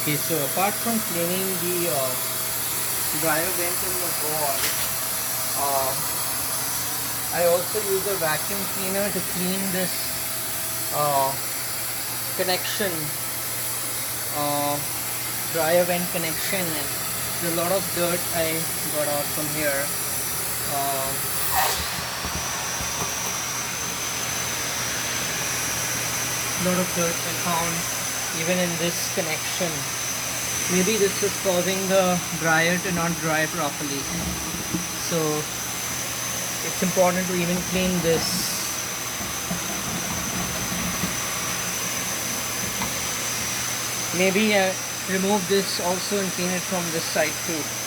Okay, so apart from cleaning the dryer vent in the wall, uh, I also use a vacuum cleaner to clean this uh, connection, uh, dryer vent connection, and there's a lot of dirt I got out from here. Lot of dirt I found even in this connection. Maybe this is causing the dryer to not dry properly. So it's important to even clean this. Maybe remove this also and clean it from this side too.